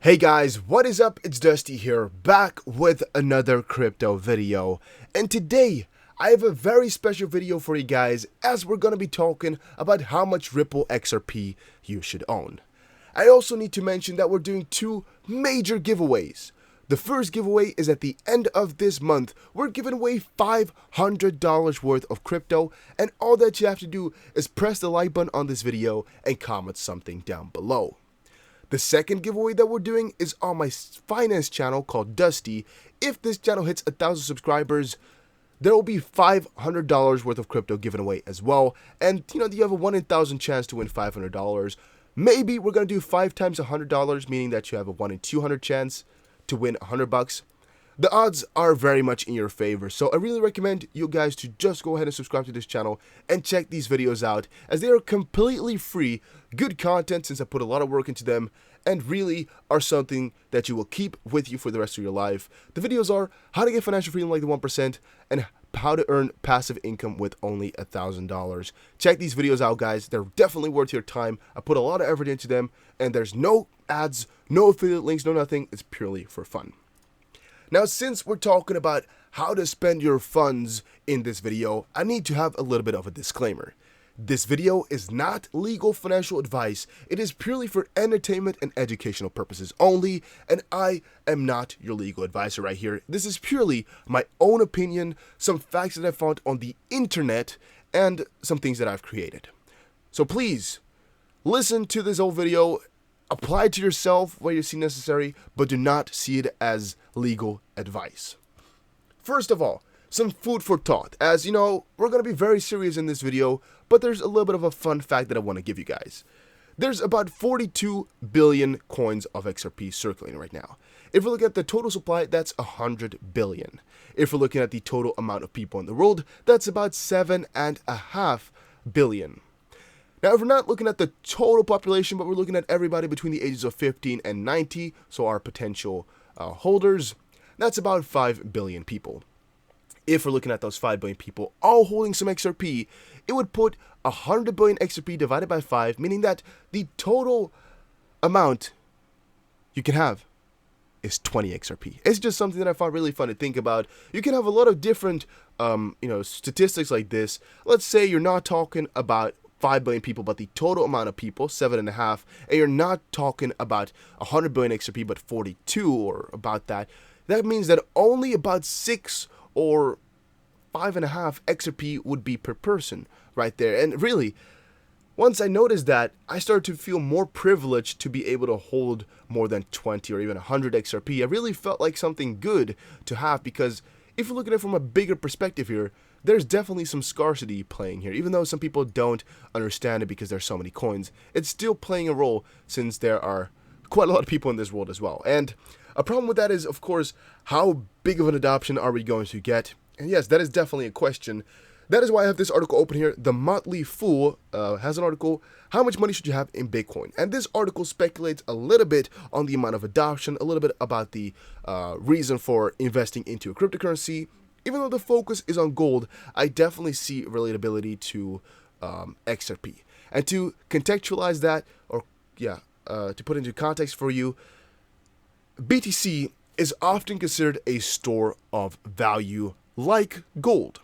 Hey guys, what is up? It's Dusty here, back with another crypto video. And today, I have a very special video for you guys as we're going to be talking about how much Ripple XRP you should own. I also need to mention that we're doing two major giveaways. The first giveaway is at the end of this month. We're giving away $500 worth of crypto, and all that you have to do is press the like button on this video and comment something down below. The second giveaway that we're doing is on my finance channel called Dusty. If this channel hits 1,000 subscribers, there will be $500 worth of crypto given away as well. And you have a 1 in 1,000 chance to win $500. Maybe we're going to do 5 times $100, meaning that you have a 1 in 200 chance to win $100. The odds are very much in your favor, so I really recommend you guys to just go ahead and subscribe to this channel and check these videos out, as they are completely free, good content since I put a lot of work into them, and really are something that you will keep with you for the rest of your life. The videos are how to get financial freedom like the 1% and how to earn passive income with only $1,000. Check these videos out, guys. They're definitely worth your time. I put a lot of effort into them, and there's no ads, no affiliate links, no nothing. It's purely for fun. Now, since we're talking about how to spend your funds in this video, I need to have a little bit of a disclaimer. This video is not legal financial advice. It is purely for entertainment and educational purposes only, and I am not your legal advisor right here. This is purely my own opinion, some facts that I found on the internet, and some things that I've created. So please, listen to this whole video, apply it to yourself where you see necessary, but do not see it as legal advice. First of all, some food for thought. As you know, we're going to be very serious in this video, but there's a little bit of a fun fact that I want to give you guys. There's about 42 billion coins of XRP circulating right now. If we look at the total supply, that's 100 billion. If we're looking at the total amount of people in the world, that's about 7.5 billion. Now, if we're not looking at the total population, but we're looking at everybody between the ages of 15 and 90, so our potential holders, that's about 5 billion people. If we're looking at those 5 billion people all holding some XRP, it would put 100 billion XRP divided by 5, meaning that the total amount you can have is 20 XRP. It's just something that I found really fun to think about. You can have a lot of different, statistics like this. Let's say you're not talking about 5 billion people, but the total amount of people, 7.5, and you're not talking about 100 billion XRP, but 42 or about that. That means that only about 6 or 5.5 XRP would be per person right there. And really, once I noticed that, I started to feel more privileged to be able to hold more than 20 or even 100 XRP. I really felt like something good to have, because if you look at it from a bigger perspective here, there's definitely some scarcity playing here. Even though some people don't understand it because there's so many coins, it's still playing a role since there are quite a lot of people in this world as well. And a problem with that is, of course, how big of an adoption are we going to get? And yes, that is definitely a question. That is why I have this article open here. The Motley Fool has an article, How Much Money Should You Have in Bitcoin? And this article speculates a little bit on the amount of adoption, a little bit about the reason for investing into a cryptocurrency. Even though the focus is on gold, I definitely see relatability to XRP. And to contextualize that, to put into context for you, BTC is often considered a store of value like gold.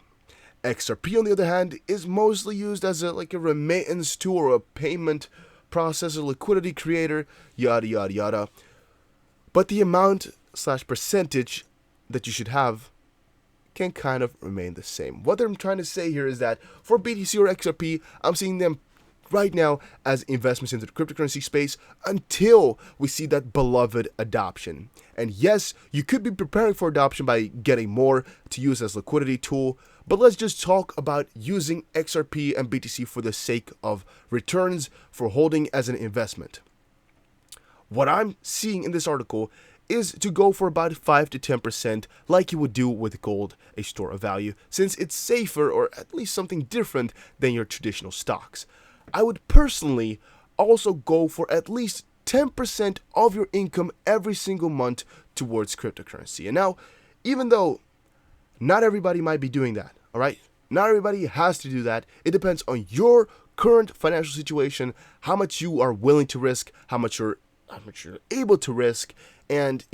XRP, on the other hand, is mostly used as a remittance tool or a payment processor, liquidity creator, yada yada yada. But the amount/percentage that you should have can kind of remain the same. What I'm trying to say here is that for BTC or XRP, I'm seeing them right now as investments into the cryptocurrency space until we see that beloved adoption. And yes, you could be preparing for adoption by getting more to use as liquidity tool, but let's just talk about using XRP and BTC for the sake of returns for holding as an investment. What I'm seeing in this article is to go for about 5 to 10% like you would do with gold, a store of value, since it's safer or at least something different than your traditional stocks. I would personally also go for at least 10% of your income every single month towards cryptocurrency. And now, even though not everybody might be doing that, all right? Not everybody has to do that. It depends on your current financial situation, how much you are willing to risk, how much you're much you're able to risk, and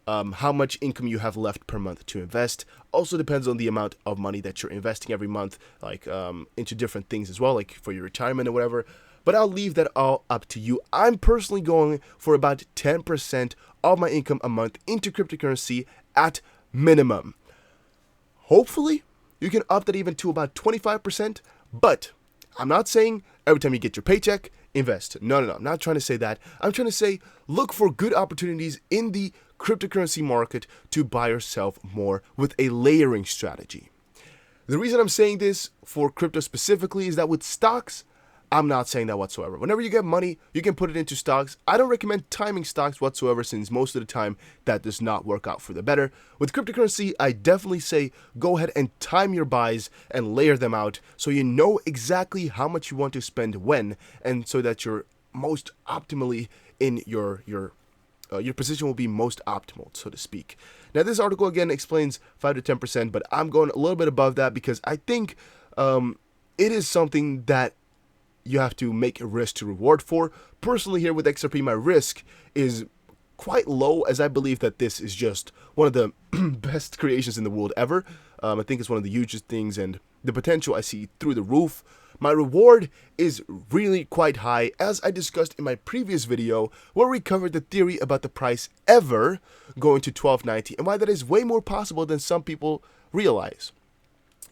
how much income you have left per month to invest. Also depends on the amount of money that you're investing every month, like into different things as well, like for your retirement or whatever. But I'll leave that all up to you. I'm personally going for about 10% of my income a month into cryptocurrency at minimum. Hopefully, you can up that even to about 25%, but I'm not saying every time you get your paycheck, invest. No, I'm not trying to say that. I'm trying to say look for good opportunities in the cryptocurrency market to buy yourself more with a layering strategy. The reason I'm saying this for crypto specifically is that with stocks, I'm not saying that whatsoever. Whenever you get money, you can put it into stocks. I don't recommend timing stocks whatsoever, since most of the time that does not work out for the better. With cryptocurrency, I definitely say go ahead and time your buys and layer them out so you know exactly how much you want to spend when, and so that you're most optimally in your position will be most optimal, so to speak. Now, this article again explains 5 to 10%, but I'm going a little bit above that because I think it is something that you have to make a risk to reward for. Personally, here with XRP, my risk is quite low, as I believe that this is just one of the best creations in the world ever. I think it's one of the hugest things, and the potential I see through the roof. My reward is really quite high, as I discussed in my previous video, where we covered the theory about the price ever going to $12.90 and why that is way more possible than some people realize.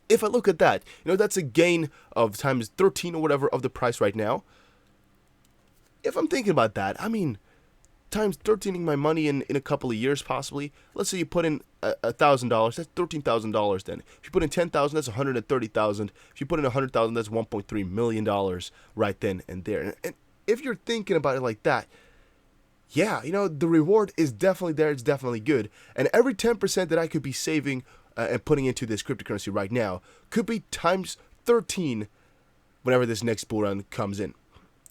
If I look at that, that's a gain of times 13 or whatever of the price right now. If I'm thinking about that, I mean, times 13ing my money in a couple of years possibly. Let's say you put in $1,000, that's $13,000 then. If you put in 10,000, that's 130,000. If you put in 100,000, that's $1.3 million right then and there. And if you're thinking about it like that, yeah, the reward is definitely there. It's definitely good. And every 10% that I could be saving and putting into this cryptocurrency right now could be times 13 whenever this next bull run comes in.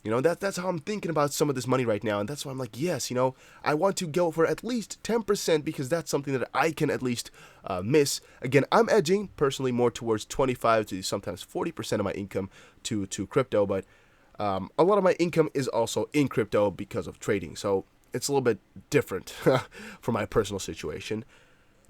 That's how I'm thinking about some of this money right now, and that's why I'm like, yes, I want to go for at least 10% because that's something that I can at least miss. Again, I'm edging personally more towards 25 to sometimes 40% of my income to crypto, but a lot of my income is also in crypto because of trading, so it's a little bit different for my personal situation.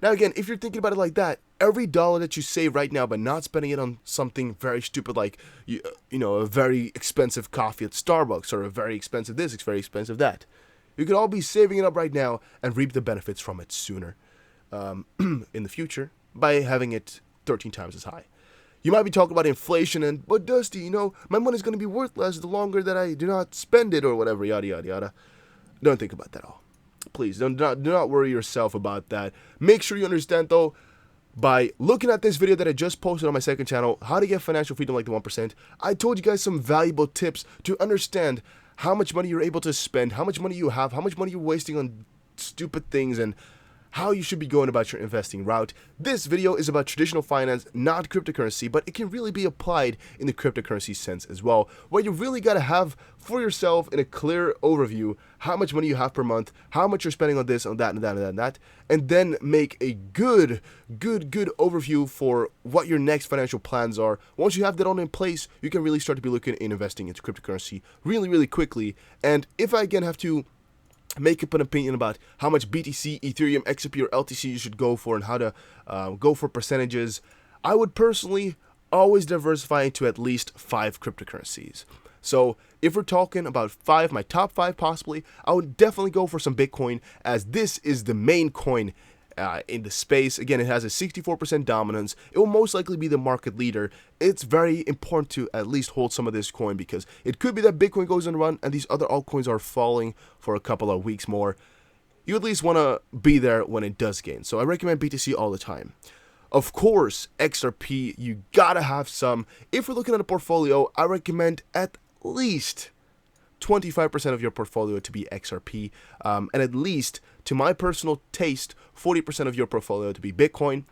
Now, again, if you're thinking about it like that, every dollar that you save right now by not spending it on something very stupid like, a very expensive coffee at Starbucks or a very expensive this, very expensive that, you could all be saving it up right now and reap the benefits from it sooner in the future by having it 13 times as high. You might be talking about inflation but Dusty, my money's going to be worth less the longer that I do not spend it or whatever, yada, yada, yada. Don't think about that at all. Please, do not worry yourself about that. Make sure you understand, though, by looking at this video that I just posted on my second channel, How to Get Financial Freedom Like the 1%, I told you guys some valuable tips to understand how much money you're able to spend, how much money you have, how much money you're wasting on stupid things, and how you should be going about your investing route. This video is about traditional finance, not cryptocurrency, but it can really be applied in the cryptocurrency sense as well, where you really got to have for yourself in a clear overview how much money you have per month, how much you're spending on this, on that, and that, and that, and that, and then make a good overview for what your next financial plans are. Once you have that all in place, you can really start to be looking in investing into cryptocurrency really quickly. And if I again have to make up an opinion about how much BTC, Ethereum, XRP, or LTC you should go for and how to go for percentages, I would personally always diversify into at least 5 cryptocurrencies. So if we're talking about 5, my top 5 possibly, I would definitely go for some Bitcoin, as this is the main coin in the space. Again, it has a 64% dominance. It will most likely be the market leader. It's very important to at least hold some of this coin, because it could be that Bitcoin goes on a run and these other altcoins are falling for a couple of weeks more. You at least want to be there when it does gain. So I recommend BTC all the time. Of course, XRP, you gotta have some. If we're looking at a portfolio, I recommend at least 25% of your portfolio to be XRP, and at least, to my personal taste, 40% of your portfolio to be Bitcoin.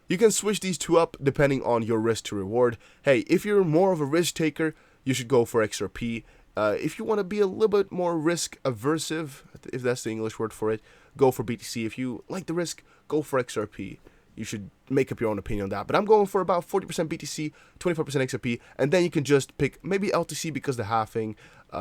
You can switch these two up depending on your risk to reward. Hey, if you're more of a risk taker, you should go for XRP. If you want to be a little bit more risk aversive, if that's the English word for it, go for BTC. If you like the risk, go for XRP. you should make up your own opinion on that. But I'm going for about 40% BTC, 24% XRP, and then you can just pick maybe LTC because the halving,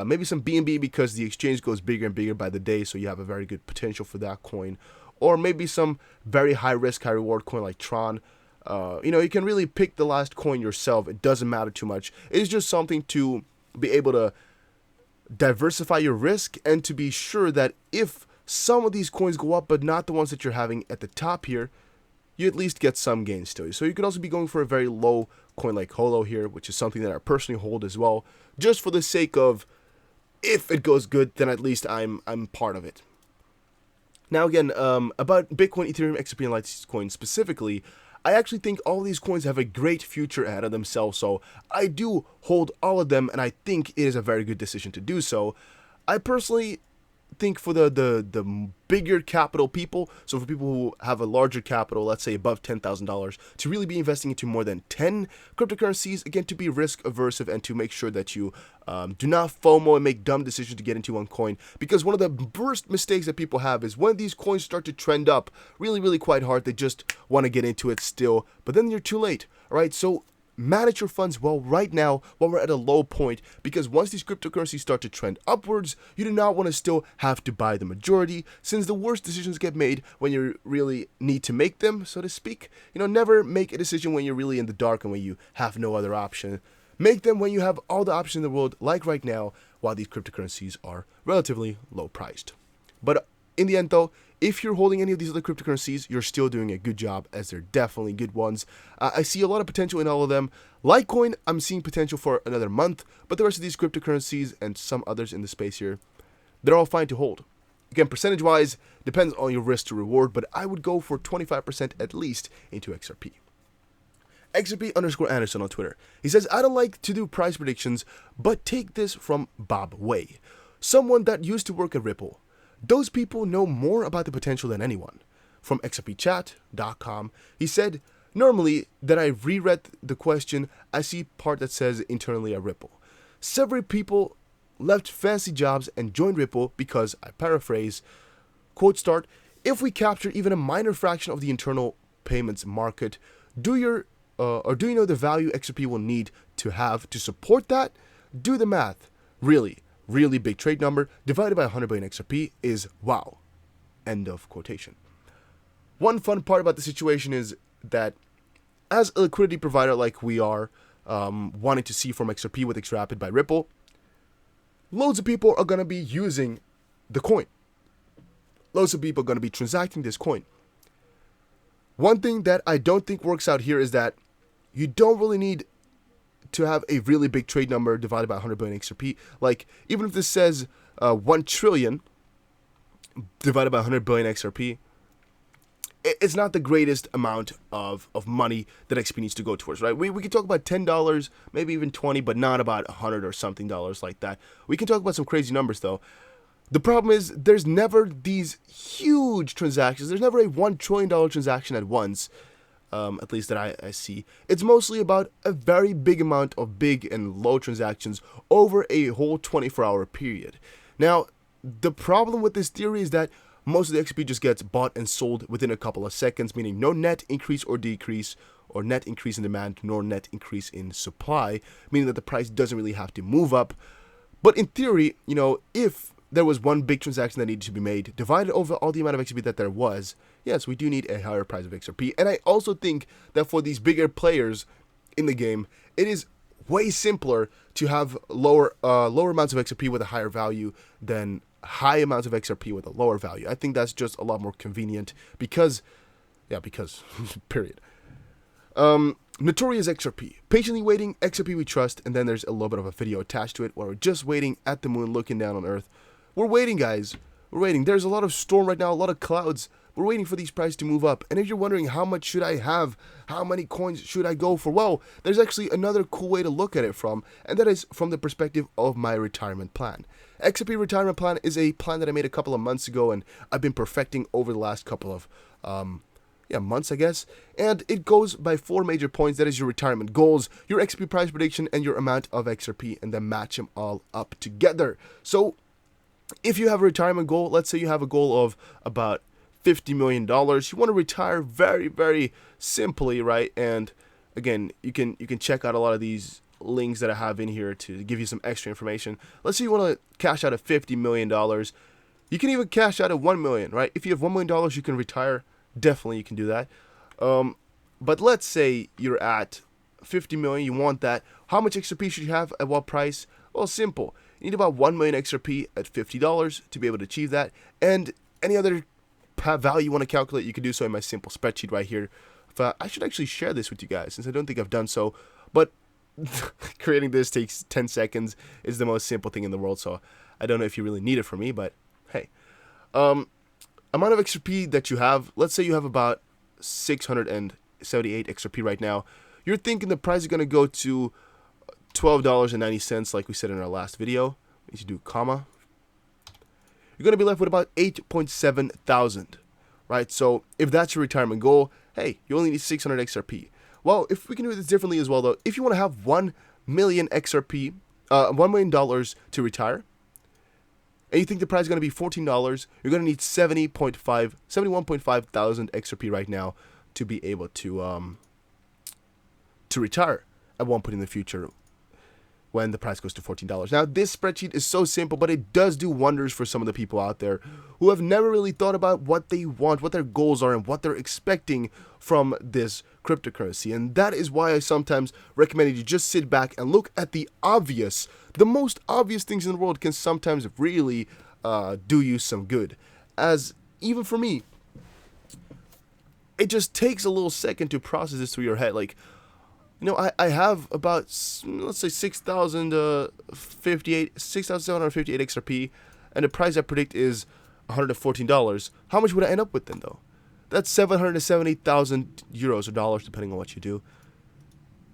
maybe some BNB because the exchange goes bigger and bigger by the day, so you have a very good potential for that coin, or maybe some very high risk, high reward coin like Tron. You can really pick the last coin yourself. It doesn't matter too much. It's just something to be able to diversify your risk and to be sure that if some of these coins go up but not the ones that you're having at the top here, you at least get some gains still. So you could also be going for a very low coin like Holo here, which is something that I personally hold as well, just for the sake of if it goes good, then at least I'm part of it. Now again, about Bitcoin, Ethereum, XRP, and Litecoin specifically, I actually think all these coins have a great future ahead of themselves, so I do hold all of them, and I think it is a very good decision to do so. I personally think for the bigger capital people, so for people who have a larger capital, let's say above $10,000, to really be investing into more than 10 cryptocurrencies, again, to be risk aversive and to make sure that you do not FOMO and make dumb decisions to get into one coin, because one of the worst mistakes that people have is when these coins start to trend up really quite hard, they just want to get into it still, but then you're too late. All right, so manage your funds well right now while we're at a low point, because once these cryptocurrencies start to trend upwards, you do not want to still have to buy the majority, since the worst decisions get made when you really need to make them, so to speak. Never make a decision when you're really in the dark and when you have no other option. Make them when you have all the options in the world, like right now, while these cryptocurrencies are relatively low priced. But in the end though, if you're holding any of these other cryptocurrencies, you're still doing a good job, as they're definitely good ones. I see a lot of potential in all of them. Litecoin, I'm seeing potential for another month, but the rest of these cryptocurrencies and some others in the space here, they're all fine to hold. Again, percentage-wise, depends on your risk to reward, but I would go for 25% at least into XRP. XRP_Anderson on Twitter. He says, I don't like to do price predictions, but take this from Bob Way, someone that used to work at Ripple. Those people know more about the potential than anyone. From xrpchat.com, he said, normally that I reread the question, I see part that says internally at Ripple. Several people left fancy jobs and joined Ripple because, I paraphrase, quote start, if we capture even a minor fraction of the internal payments market, do you know the value XRP will need to have to support that? Do the math. Really big trade number divided by 100 billion XRP is wow. End of quotation. One fun part about the situation is that as a liquidity provider like we are, wanting to see from XRP with XRapid by Ripple, loads of people are going to be using the coin. Loads of people are going to be transacting this coin. One thing that I don't think works out here is that you don't really need to have a really big trade number divided by 100 billion XRP. Like, even if this says 1 trillion divided by 100 billion XRP, it's not the greatest amount of money that XP needs to go towards, right? We can talk about $10, maybe even 20, but not about 100 or something dollars like that. We can talk about some crazy numbers, though. The problem is there's never these huge transactions. There's never a $1 trillion transaction at once. At least that I see. It's mostly about a very big amount of big and low transactions over a whole 24-hour period. Now, the problem with this theory is that most of the XP just gets bought and sold within a couple of seconds, meaning no net increase or decrease, or net increase in demand, nor net increase in supply, meaning that the price doesn't really have to move up. But in theory, if there was one big transaction that needed to be made, divided over all the amount of XRP that there was, yes, we do need a higher price of XRP. And I also think that for these bigger players in the game, it is way simpler to have lower amounts of XRP with a higher value than high amounts of XRP with a lower value. I think that's just a lot more convenient because period. Notorious XRP. Patiently waiting, XRP we trust, and then there's a little bit of a video attached to it where we're just waiting at the moon looking down on Earth. We're waiting, guys. We're waiting. There's a lot of storm right now, a lot of clouds. We're waiting for these prices to move up. And if you're wondering how much should I have, how many coins should I go for, well, there's actually another cool way to look at it from, and that is from the perspective of my retirement plan. XRP retirement plan is a plan that I made a couple of months ago, and I've been perfecting over the last couple of months, I guess. And it goes by 4 major points. That is your retirement goals, your XP price prediction, and your amount of XRP, and then match them all up together. So if you have a retirement goal, let's say you have a goal of about $50 million. You want to retire very, very simply, right? And again, you can check out a lot of these links that I have in here to give you some extra information. Let's say you want to cash out at $50 million. You can even cash out at $1 million, right? If you have $1 million, you can retire. Definitely, you can do that. But let's say you're at 50 million, you want that. How much XRP should you have at what price? Well, simple. You need about 1 million XRP at $50 to be able to achieve that. And any other value you want to calculate, you can do so in my simple spreadsheet right here. I should actually share this with you guys, since I don't think I've done so. But creating this takes 10 seconds. It's the most simple thing in the world, so I don't know if you really need it from me, but hey. Amount of XRP that you have, let's say you have about 678 XRP right now. You're thinking the price is going to go to $12.90, like we said in our last video. You should do comma. You're going to be left with about 8.7 thousand, right? So if that's your retirement goal, hey, you only need 600 XRP. Well, if we can do this differently as well, though, if you want to have 1 million XRP, $1 million to retire, and you think the price is going to be $14, you're going to need 71.5 thousand XRP right now to be able to retire at one point in the future when the price goes to $14. Now, this spreadsheet is so simple, but it does do wonders for some of the people out there who have never really thought about what they want, what their goals are, and what they're expecting from this cryptocurrency. And that is why I sometimes recommend you just sit back and look at the obvious. The most obvious things in the world can sometimes really do you some good. As even for me, it just takes a little second to process this through your head. Like, you know, I have about, let's say, 6,758 XRP, and the price I predict is $114. How much would I end up with then, though? That's 770,000 euros or dollars, depending on what you do.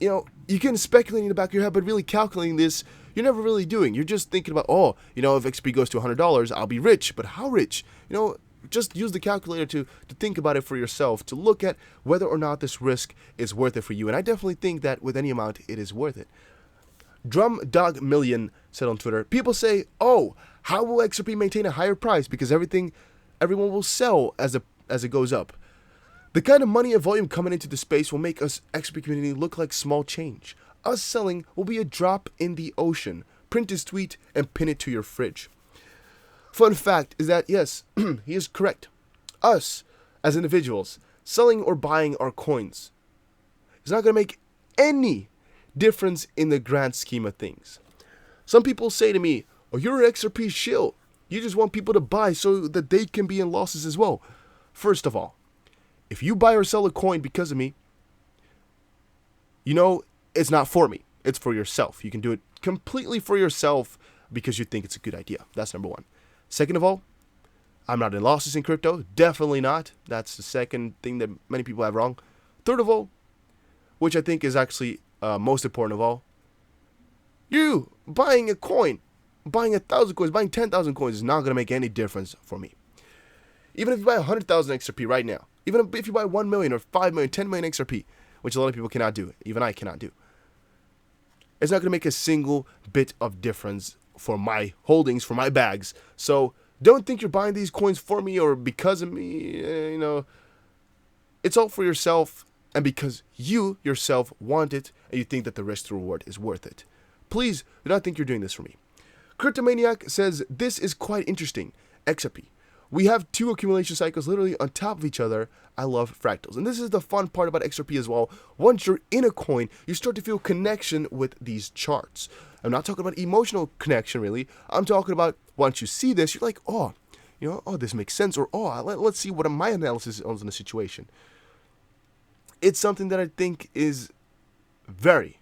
You know, you can speculate in the back of your head, but really calculating this, you're never really doing. You're just thinking about, oh, you know, if XP goes to $100, I'll be rich. But how rich? You know, just use the calculator to think about it for yourself, to look at whether or not this risk is worth it for you. And I definitely think that with any amount, it is worth it. Drum Dog Million said on Twitter, people say, oh, how will XRP maintain a higher price? Because everyone will sell as it goes up. The kind of money and volume coming into the space will make us XRP community look like small change. Us selling will be a drop in the ocean. Print his tweet and pin it to your fridge. Fun fact is that, yes, he is correct. Us, as individuals, selling or buying our coins is not going to make any difference in the grand scheme of things. Some people say to me, oh, you're an XRP shill. You just want people to buy so that they can be in losses as well. First of all, if you buy or sell a coin because of me, you know it's not for me. It's for yourself. You can do it completely for yourself because you think it's a good idea. That's number one. Second of all, I'm not in losses in crypto. Definitely not. That's the second thing that many people have wrong. Third of all, which I think is actually most important of all, you buying a coin, buying 1,000 coins, buying 10,000 coins is not going to make any difference for me. Even if you buy 100,000 XRP right now, even if you buy 1 million or 5 million, 10 million XRP, which a lot of people cannot do, even I cannot do, it's not going to make a single bit of difference for my holdings, for my bags. So don't think you're buying these coins for me or because of me. You know, it's all for yourself and because you yourself want it and you think that the risk to reward is worth it. Please do not think you're doing this for me. Cryptomaniac says, this is quite interesting. XRP. We have 2 accumulation cycles literally on top of each other. I love fractals. And this is the fun part about XRP as well. Once you're in a coin, you start to feel connection with these charts. I'm not talking about emotional connection, really. I'm talking about once you see this, you're like, oh, you know, oh, this makes sense. Or, oh, let's see what my analysis is on the situation. It's something that I think is very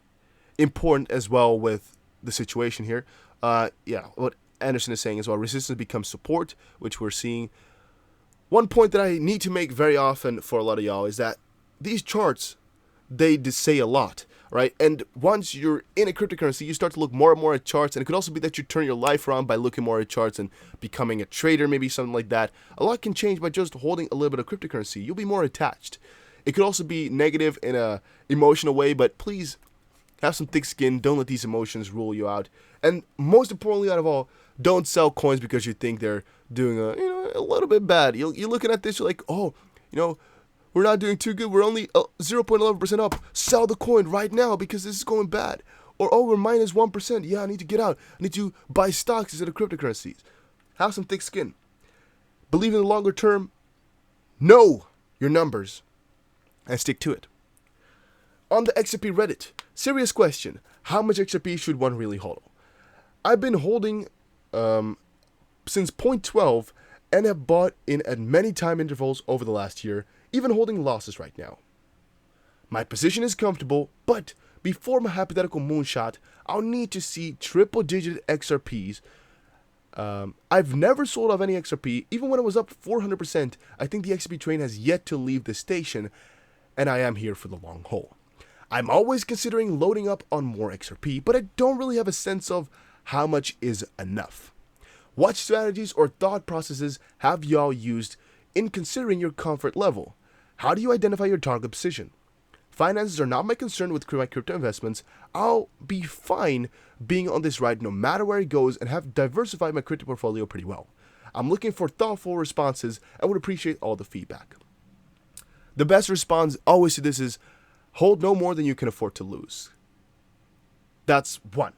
important as well with the situation here. Yeah, what Anderson is saying as well, resistance becomes support, which we're seeing. One point that I need to make very often for a lot of y'all is that these charts, they say a lot, right? And once you're in a cryptocurrency, you start to look more and more at charts, and it could also be that you turn your life around by looking more at charts and becoming a trader, maybe something like that. A lot can change by just holding a little bit of cryptocurrency. You'll be more attached. It could also be negative in a emotional way, but please have some thick skin. Don't let these emotions rule you out. And most importantly out of all, don't sell coins because you think they're doing a little bit bad. You're looking at this, you're like, oh, we're not doing too good. We're only 0.11% up. Sell the coin right now because this is going bad. Or, oh, we're minus 1%. Yeah, I need to get out. I need to buy stocks instead of cryptocurrencies. Have some thick skin. Believe in the longer term. Know your numbers and stick to it. On the XRP Reddit, serious question. How much XRP should one really hold? I've been holding since 0.12 and have bought in at many time intervals over the last year, even holding losses right now. My position is comfortable, but before my hypothetical moonshot, I'll need to see triple-digit XRPs. I've never sold off any XRP, even when it was up 400%. I think the XRP train has yet to leave the station, and I am here for the long haul. I'm always considering loading up on more XRP, but I don't really have a sense of how much is enough. What strategies or thought processes have y'all used in considering your comfort level? How do you identify your target position? Finances are not my concern with my crypto investments. I'll be fine being on this ride no matter where it goes and have diversified my crypto portfolio pretty well. I'm looking for thoughtful responses and would appreciate all the feedback. The best response always to this is hold no more than you can afford to lose. That's one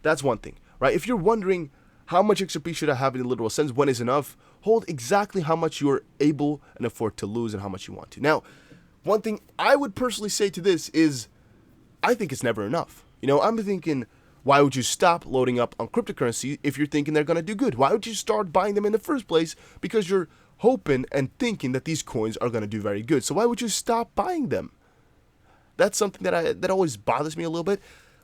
thing, right? If you're wondering how much XRP should I have in a literal sense, when is enough, hold exactly how much you're able and afford to lose and how much you want to. Now, one thing I would personally say to this is, I think it's never enough. I'm thinking, why would you stop loading up on cryptocurrency if you're thinking they're going to do good? Why would you start buying them in the first place? Because you're hoping and thinking that these coins are going to do very good. So why would you stop buying them? That's something that always bothers me a little bit.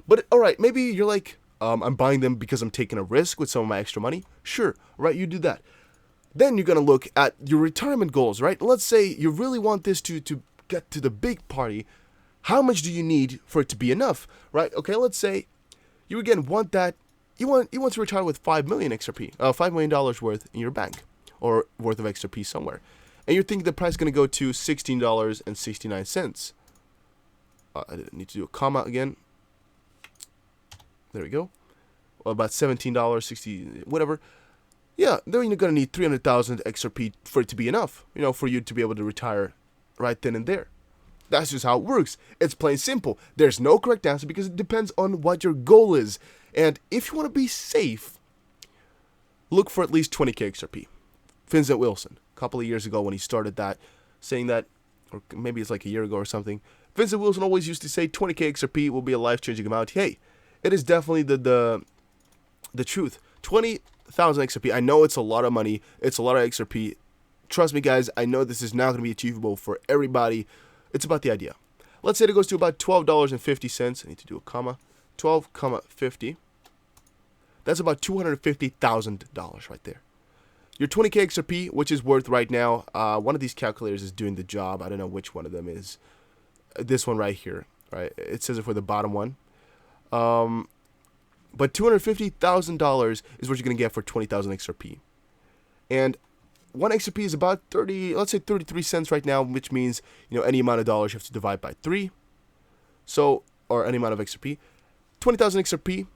But all right, maybe you're like, I'm buying them because I'm taking a risk with some of my extra money. Sure, right, you do that. Then you're going to look at your retirement goals, right? Let's say you really want this to get to the big party. How much do you need for it to be enough, right? Okay, let's say you again want that. You want to retire with 5 million XRP, $5 million worth in your bank or worth of XRP somewhere. And you're thinking the price is going to go to $16.69. I need to do a comma again. There we go. Well, about $17.60, whatever. Yeah, then you're going to need 300,000 XRP for it to be enough, for you to be able to retire right then and there. That's just how it works. It's plain simple. There's no correct answer because it depends on what your goal is. And if you want to be safe, look for at least 20k XRP. Vincent Wilson, a couple of years ago when he started that, saying that, or maybe it's like a year ago or something, Vincent Wilson always used to say 20k XRP will be a life-changing amount. Hey, it is definitely the truth. 20,000 XRP. I know it's a lot of money. It's a lot of XRP. Trust me, guys. I know this is not going to be achievable for everybody. It's about the idea. Let's say it goes to about $12.50. I need to do a comma. 12,50. That's about $250,000 right there. Your 20k XRP, which is worth right now, one of these calculators is doing the job. I don't know which one of them is. This one right here, right? It says it for the bottom one. But $250,000 is what you're going to get for 20,000 XRP. And one XRP is about 33 cents right now, which means, any amount of dollars you have to divide by 3. So, or any amount of XRP. 20,000 XRP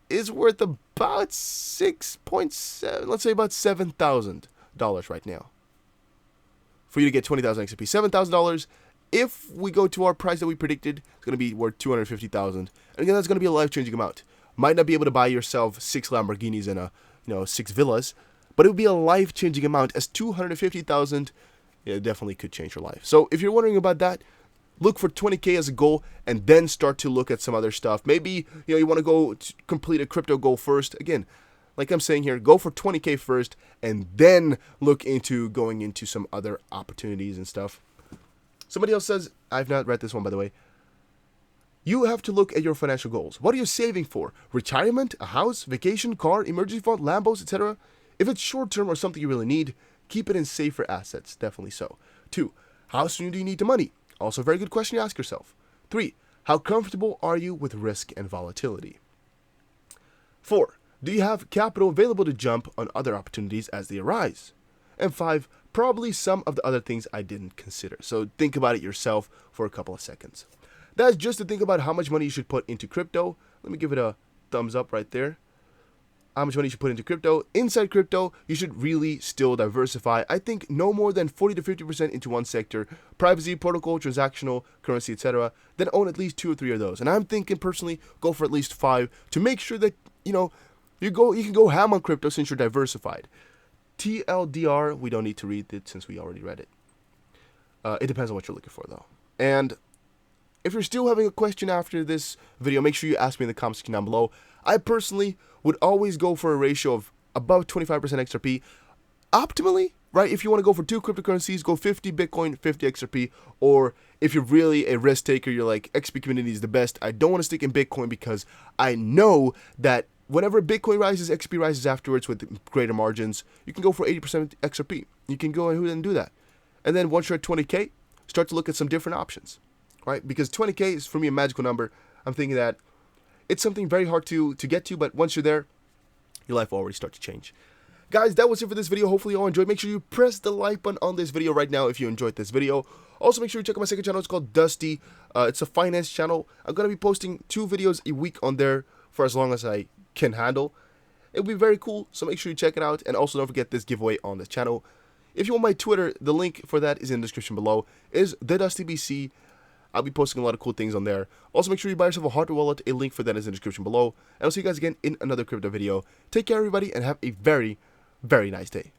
is worth about 6.7, let's say about $7,000 right now. For you to get 20,000 XRP. $7,000, if we go to our price that we predicted, it's going to be worth $250,000. And again, that's going to be a life-changing amount. Might not be able to buy yourself 6 Lamborghinis and 6 villas, but it would be a life-changing amount, as $250,000, it definitely could change your life. So if you're wondering about that, look for 20k as a goal, and then start to look at some other stuff. Maybe you want to go to complete a crypto goal first. Again, like I'm saying here, go for 20k first, and then look into going into some other opportunities and stuff. Somebody else says, I've not read this one by the way, you have to look at your financial goals. What are you saving for? Retirement, a house, vacation, car, emergency fund, Lambos, etc.? If it's short-term or something you really need, keep it in safer assets. Definitely so. 2, how soon do you need the money? Also a very good question to ask yourself. 3, how comfortable are you with risk and volatility? 4, do you have capital available to jump on other opportunities as they arise? And 5, probably some of the other things I didn't consider. So think about it yourself for a couple of seconds. That's just to think about how much money you should put into crypto. Let me give it a thumbs up right there. how much money you should put into crypto. Inside crypto, you should really still diversify. I think no more than 40 to 50% into one sector: privacy, protocol, transactional, currency, etc. Then own at least 2 or 3 of those. And I'm thinking personally, go for at least 5 to make sure that you can go ham on crypto since you're diversified. TLDR, we don't need to read it since we already read it. It depends on what you're looking for though. And if you're still having a question after this video, make sure you ask me in the comment section down below. I personally would always go for a ratio of above 25% XRP. Optimally, right, if you want to go for 2 cryptocurrencies, go 50 Bitcoin, 50 XRP. Or if you're really a risk taker, you're like, XP community is the best, I don't want to stick in Bitcoin because I know that whenever Bitcoin rises, XP rises afterwards with greater margins, you can go for 80% XRP. You can go ahead and do that. And then once you're at 20K, start to look at some different options, right? Because 20K is, for me, a magical number. I'm thinking that it's something very hard to get to, but once you're there, your life will already start to change. Guys, that was it for this video. Hopefully you all enjoyed. Make sure you press the like button on this video right now if you enjoyed this video. Also, make sure you check out my second channel. It's called Dusty. It's a finance channel. I'm going to be posting 2 videos a week on there for as long as I can handle. It'll be very cool, so make sure you check it out. And also don't forget this giveaway on this channel. If you want my Twitter, the link for that is in the description below. Is TheDustyBC. I'll be posting a lot of cool things on there. Also, make sure you buy yourself a hardware wallet. A link for that is in the description below. And I'll see you guys again in another crypto video. Take care, everybody, and have a very, very nice day.